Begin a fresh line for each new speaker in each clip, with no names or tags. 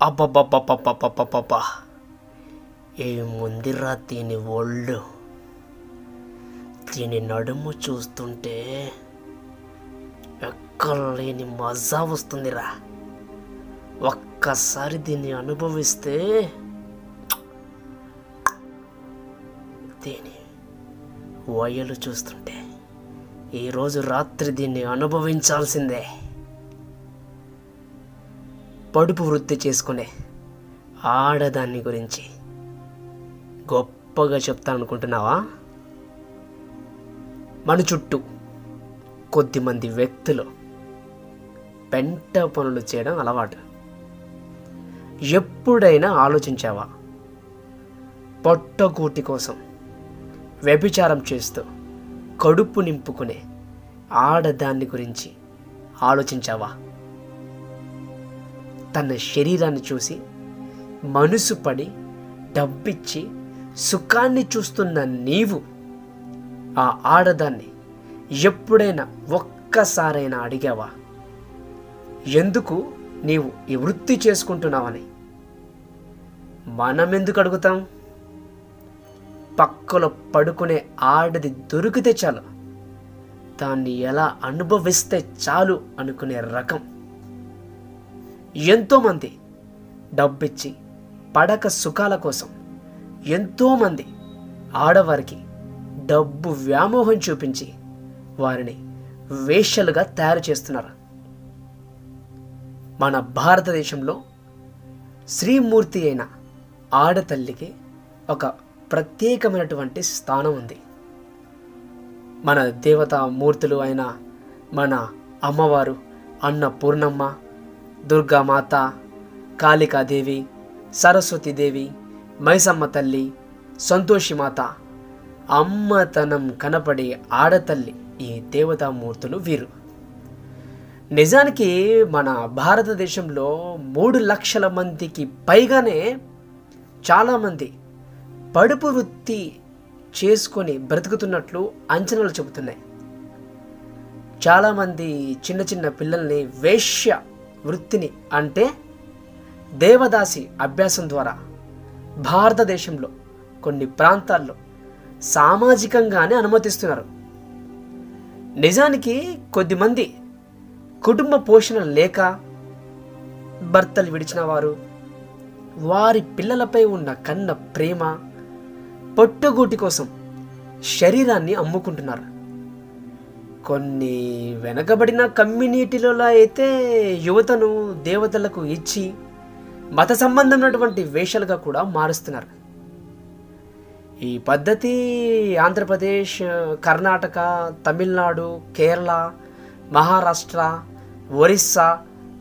అబ్బబ్బబ్బబ్బబ్బబ్బబ్బబ్బా! ఏముందిరా దీని ఒళ్ళు. దీని నడుము చూస్తుంటే ఎక్కడలేని మజా వస్తుందిరా. ఒక్కసారి దీన్ని అనుభవిస్తే దీని వయలు చూస్తుంటే ఈరోజు రాత్రి దీన్ని అనుభవించాల్సిందే. పడుపు వృత్తి చేసుకునే ఆడదాన్ని గురించి గొప్పగా చెప్తాననుకుంటున్నావా? మన చుట్టూ కొద్దిమంది వ్యక్తులు పెంట పనులు చేయడం అలవాటు. ఎప్పుడైనా ఆలోచించావా? పొట్టగూటి కోసం వ్యభిచారం చేస్తూ కడుపు నింపుకునే ఆడదాన్ని గురించి ఆలోచించావా? తన శరీరాన్ని చూసి మనసు పడి డబ్బిచ్చి సుఖాన్ని చూస్తున్న నీవు ఆ ఆడదాన్ని ఎప్పుడైనా ఒక్కసారైనా అడిగావా ఎందుకు నీవు ఈ వృత్తి చేసుకుంటున్నావని? మనమెందుకు అడుగుతాం? పక్కలో పడుకునే ఆడది దొరికితే చాలు, దాన్ని ఎలా అనుభవిస్తే చాలు అనుకునే రకం. ఎంతోమంది డబ్బిచ్చి పడక సుఖాల కోసం ఎంతోమంది ఆడవారికి డబ్బు వ్యామోహం చూపించి వారిని వేశ్యలుగా తయారు చేస్తున్నారు. మన భారతదేశంలో శ్రీమూర్తి అయిన ఆడతల్లికి ఒక ప్రత్యేకమైనటువంటి స్థానం ఉంది. మన దేవతా మూర్తులు అయిన మన అమ్మవారు అన్నపూర్ణమ్మ, దుర్గామాత, కాళికాదేవి, సరస్వతీదేవి, మైసమ్మ తల్లి, సంతోషిమాత, అమ్మతనం కనపడే ఆడతల్లి ఈ దేవతామూర్తులు వీరు. నిజానికి మన భారతదేశంలో 3 లక్షల మందికి పైగానే చాలామంది పడుపు వృత్తి చేసుకొని బ్రతుకుతున్నట్లు అంచనాలు చెబుతున్నాయి. చాలామంది చిన్న చిన్న పిల్లల్ని వేశ్య వృత్తిని అంటే దేవదాసి అభ్యాసం ద్వారా భారతదేశంలో కొన్ని ప్రాంతాల్లో సామాజికంగానే అనుమతిస్తున్నారు. నిజానికి కొద్దిమంది కుటుంబ పోషణ లేక భర్తలు విడిచిన వారు వారి పిల్లలపై ఉన్న కన్న ప్రేమ, పొట్టగూటి కోసం శరీరాన్ని అమ్ముకుంటున్నారు. కొన్ని వెనకబడిన కమ్యూనిటీలలో అయితే యువతను దేవతలకు ఇచ్చి మత సంబంధమైనటువంటి వేషాలుగా కూడా మారుస్తున్నారు. ఈ పద్ధతి ఆంధ్రప్రదేశ్, కర్ణాటక, తమిళనాడు, కేరళ, మహారాష్ట్ర, ఒరిస్సా,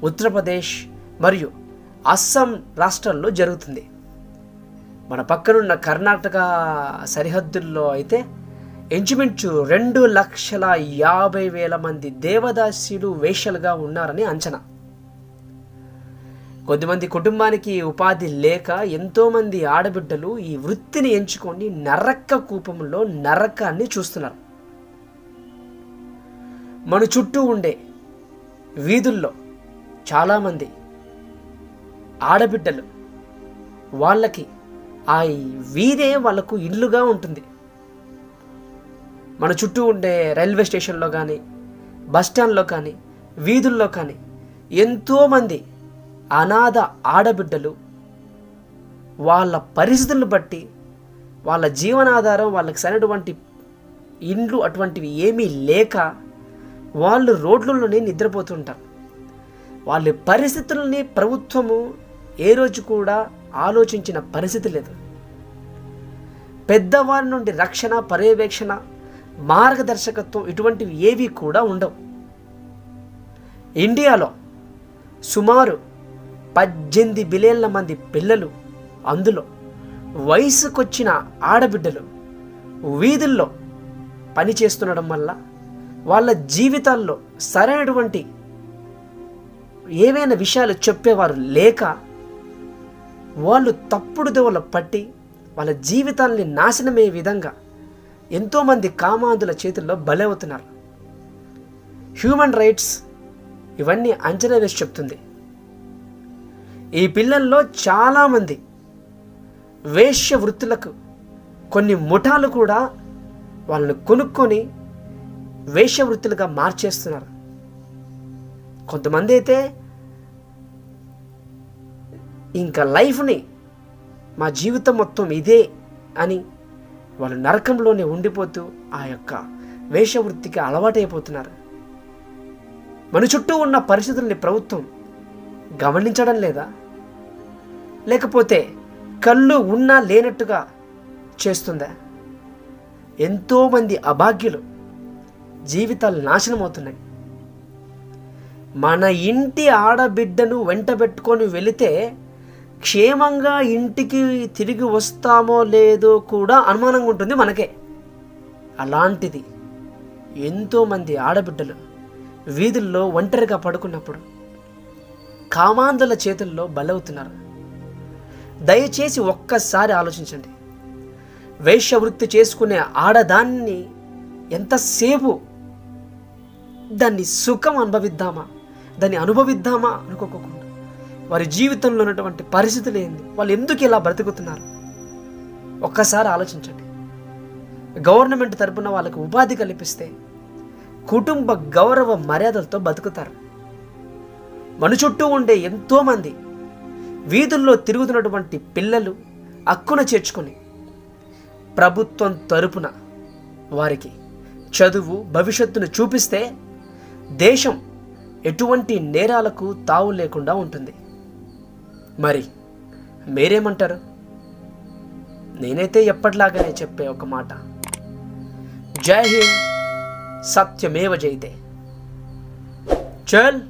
ఉత్తరప్రదేశ్ మరియు అస్సాం రాష్ట్రాల్లో జరుగుతుంది. మన పక్కనున్న కర్ణాటక సరిహద్దుల్లో అయితే ఇంచుమించు 2,50,000 మంది దేవదాసీలు వేశ్యలుగా ఉన్నారని అంచనా. కొద్దిమంది కుటుంబానికి ఉపాధి లేక ఎంతోమంది ఆడబిడ్డలు ఈ వృత్తిని ఎంచుకొని నరక కూపంలో నరకాన్ని చూస్తున్నారు. మన చుట్టూ ఉండే వీధుల్లో చాలామంది ఆడబిడ్డలు వాళ్ళకి ఆ వీధే వాళ్ళకు ఇల్లుగా ఉంటుంది. మన చుట్టూ ఉండే రైల్వే స్టేషన్లో కానీ, బస్టాండ్లో కానీ, వీధుల్లో కానీ ఎంతోమంది అనాథ ఆడబిడ్డలు వాళ్ళ పరిస్థితులను బట్టి వాళ్ళ జీవనాధారం, వాళ్ళకి సరైనటువంటి ఇండ్లు అటువంటివి ఏమీ లేక వాళ్ళు రోడ్లలోనే నిద్రపోతుంటారు. వాళ్ళ పరిస్థితులని ప్రభుత్వము ఏ రోజు కూడా ఆలోచించిన పరిస్థితి లేదు. పెద్దవారి నుండి రక్షణ, పర్యవేక్షణ, మార్గదర్శకత్వం ఇటువంటివి ఏవి కూడా ఉండవు. ఇండియాలో సుమారు 18 బిలియన్ల మంది పిల్లలు, అందులో వయసుకొచ్చిన ఆడబిడ్డలు వీధుల్లో పని చేస్తుండడం వల్ల వాళ్ళ జీవితాల్లో సరైనటువంటి ఏవైనా విషయాలు చెప్పేవారు లేక వాళ్ళు తప్పుడు దోవలో పట్టి వాళ్ళ జీవితాల్ని నాశనమయ్యే విధంగా ఎంతోమంది కామాంధుల చేతుల్లో బలవుతున్నారు. హ్యూమన్ రైట్స్ ఇవన్నీ అంచనా వేసి చెప్తుంది. ఈ పిల్లల్లో చాలామంది వేశ్య వృత్తులకు కొన్ని ముఠాలు కూడా వాళ్ళని కొనుక్కొని వేశ్య వృత్తులుగా మార్చేస్తున్నారు. కొంతమంది అయితే ఇంకా లైఫ్ని మా జీవితం మొత్తం ఇదే అని వాళ్ళు నరకంలోనే ఉండిపోతూ ఆ యొక్క వేషవృత్తికి అలవాటైపోతున్నారు. మన చుట్టూ ఉన్న పరిస్థితుల్ని ప్రభుత్వం గమనించడం లేదా? లేకపోతే కళ్ళు ఉన్నా లేనట్టుగా చేస్తుందా? ఎంతోమంది అభాగ్యులు జీవితాలు నాశనం అవుతున్నాయి. మన ఇంటి ఆడబిడ్డను వెంట పెట్టుకొని వెళితే క్షేమంగా ఇంటికి తిరిగి వస్తామో లేదో కూడా అనుమానంగా ఉంటుంది మనకే. అలాంటిది ఎంతోమంది ఆడబిడ్డలు వీధుల్లో ఒంటరిగా పడుకున్నప్పుడు కామాంధుల చేతుల్లో బలవుతున్నారు. దయచేసి ఒక్కసారి ఆలోచించండి. వేశ్యవృత్తి చేసుకునే ఆడదాన్ని ఎంతసేపు దాన్ని సుఖం అనుభవిద్దామా, దాన్ని అనుభవిద్దామా అనుకోకుండా వారి జీవితంలో ఉన్నటువంటి పరిస్థితులు ఏంది, వాళ్ళు ఎందుకు ఇలా బ్రతుకుతున్నారు ఒక్కసారి ఆలోచించండి. గవర్నమెంట్ తరపున వాళ్ళకి ఉపాధి కల్పిస్తే కుటుంబ గౌరవ మర్యాదలతో బతుకుతారు. మన చుట్టూ ఉండే ఎంతోమంది వీధుల్లో తిరుగుతున్నటువంటి పిల్లలు హక్కున చేర్చుకొని ప్రభుత్వం తరపున వారికి చదువు భవిష్యత్తును చూపిస్తే దేశం ఎటువంటి నేరాలకు తావు లేకుండా ఉంటుంది. మరి మీరేమంటారు? నేనైతే ఎప్పటిలాగానే చెప్పే ఒక మాట, జై హింద్, సత్యమేవ జయతే. చల్.